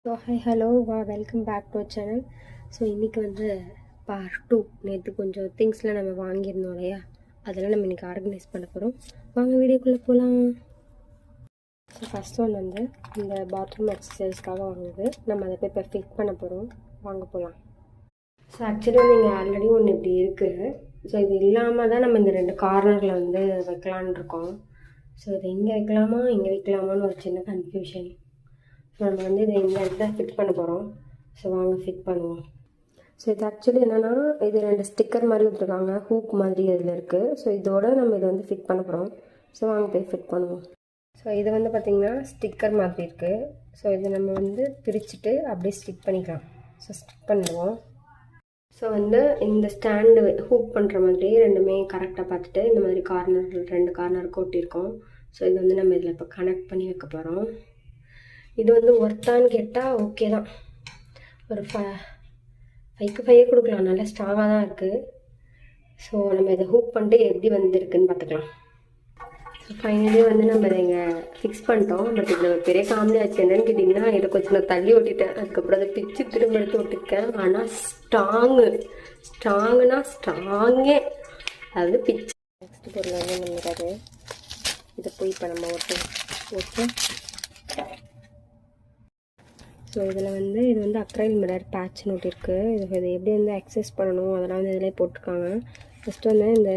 So hello welcome back to our channel. So இன்றைக்கி வந்து part 2. நேற்று கொஞ்சம் திங்ஸ்லாம் நம்ம வாங்கியிருந்தோம் இல்லையா, அதெல்லாம் நம்ம இன்றைக்கி ஆர்கனைஸ் பண்ண போகிறோம். வாங்க வீடியோக்குள்ளே போகலாம். ஸோ ஃபஸ்ட் ஒன் வந்து இந்த பாத்ரூம் எக்ஸசைஸ்க்காக வாங்குது. நம்ம அதை போய் இப்போ ஃபிட் பண்ண போகிறோம். வாங்க போகலாம். ஸோ ஆக்சுவலி வந்து இங்கே ஆல்ரெடி ஒன்று இப்படி இருக்குது. ஸோ இது இல்லாமல் தான் நம்ம இந்த 2 கார்னரில் வந்து வைக்கலான் இருக்கோம். ஸோ இதை இங்கே வைக்கலாமா இங்கே வைக்கலாமான்னு ஒரு சின்ன கன்ஃபியூஷன். ஸோ நம்ம வந்து இதை இந்த இடத்துல ஃபிட் பண்ண போகிறோம். ஸோ வாங்க ஃபிட் பண்ணுவோம். ஸோ இது ஆக்சுவலி என்னென்னா, இது 2 ஸ்டிக்கர் மாதிரி விட்டுருக்காங்க, ஹூக் மாதிரி இதில் இருக்குது. ஸோ இதோட நம்ம இதை வந்து ஃபிட் பண்ண போகிறோம். ஸோ வாங்க போய் ஃபிட் பண்ணுவோம். ஸோ இது வந்து பார்த்திங்கன்னா ஸ்டிக்கர் மாதிரி இருக்குது. ஸோ இதை நம்ம வந்து பிரிச்சுட்டு அப்படியே ஸ்டிக் பண்ணிக்கலாம். ஸோ ஸ்டிக் பண்ணிடுவோம். ஸோ வந்து இந்த ஸ்டாண்டு ஹூக் பண்ணுற மாதிரி ரெண்டுமே கரெக்டாக பார்த்துட்டு இந்த மாதிரி கார்னர் 2 கார்னருக்கு ஒட்டியிருக்கோம். ஸோ இது வந்து நம்ம இதில் இப்போ கனெக்ட் பண்ணி வைக்க போகிறோம். இது வந்து ஒர்த்தான்னு கேட்டால் ஓகே தான். ஒரு 5க்கு 5 கொடுக்கலாம், நல்லா ஸ்ட்ராங்காக தான் இருக்குது. ஸோ நம்ம இதை ஹூக் பண்ணிட்டு எப்படி வந்துருக்குன்னு பார்த்துக்கலாம். ஸோ ஃபைனலி வந்து நம்ம இதை இங்கே ஃபிக்ஸ் பண்ணிட்டோம். பட் இதில் ஒரு பெரிய காமெடி ஆச்சு. என்னென்னு கேட்டிங்கன்னா, இதை கொஞ்சம் நான் தள்ளி ஒட்டிட்டேன். அதுக்கப்புறம் அதை பிச்சு திரும்ப எடுத்து ஒட்டிருக்கேன். ஆனால் ஸ்ட்ராங்குனா ஸ்ட்ராங்கே, அதாவது பிச்சு. நெக்ஸ்ட் பொருள் வந்து நம்மளுக்கு இதை போய் இப்போ நம்ம ஓகே. ஸோ இதில் வந்து இது வந்து அக்ரைல் மிரர் பேட்ச்னு ஒட்டிருக்கு. இது எப்படி வந்து அக்சஸ் பண்ணணும் அதெல்லாம் வந்து இதிலே போட்டிருக்காங்க. ஃபஸ்ட்டு வந்து இந்த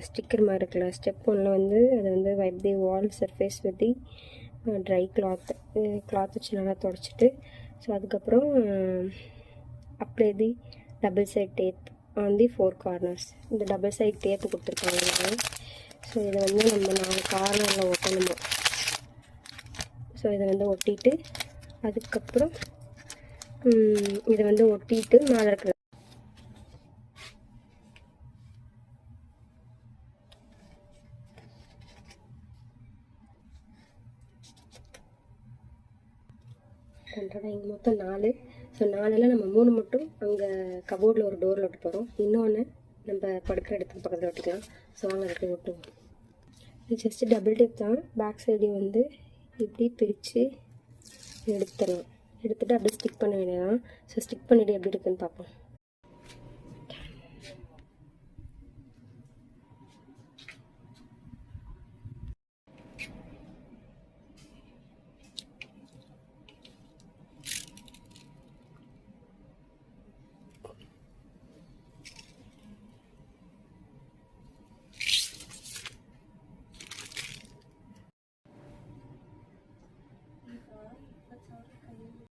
ஸ்டிக்கர் மாதிரி இருக்குல்ல, ஸ்டெப் 1ல் வந்து அதை வந்து wipe the wall surface with the dry cloth வச்சு நல்லா தொடச்சிட்டு, ஸோ அதுக்கப்புறம் அப்படியே the double side tape on the 4 corners. இந்த டபுள் சைட் டேப்பு கொடுத்துருக்காங்க. ஸோ இதை வந்து நம்ம 4 கார்னரில் ஒட்டணுமோ. ஸோ இதை வந்து ஒட்டிட்டு அதுக்கப்புறம் இதை வந்து ஒட்டிட்டு மேலே இருக்கிற இங்கே மொத்தம் 4. ஸோ 4ல் நம்ம 3 மட்டும் அங்கே கபோர்டில் ஒரு டோரில் ஒட்ட போகிறோம். இன்னொன்று நம்ம படுக்கிற இடத்துக்கு பக்கத்தில் ஒட்டிக்கலாம். ஸோ வாங்க அதுக்கு ஒட்டுவோம். இது ஜஸ்ட்டு டபுள் டேப் தான். பேக் சைடையும் வந்து இப்படி பிரித்து எடுத்துட்டு அப்படியே ஸ்டிக் பண்ண வேண்டியதான். ஸோ ஸ்டிக் பண்ணிவிட்டு எப்படி இருக்குன்னு பார்ப்போம்.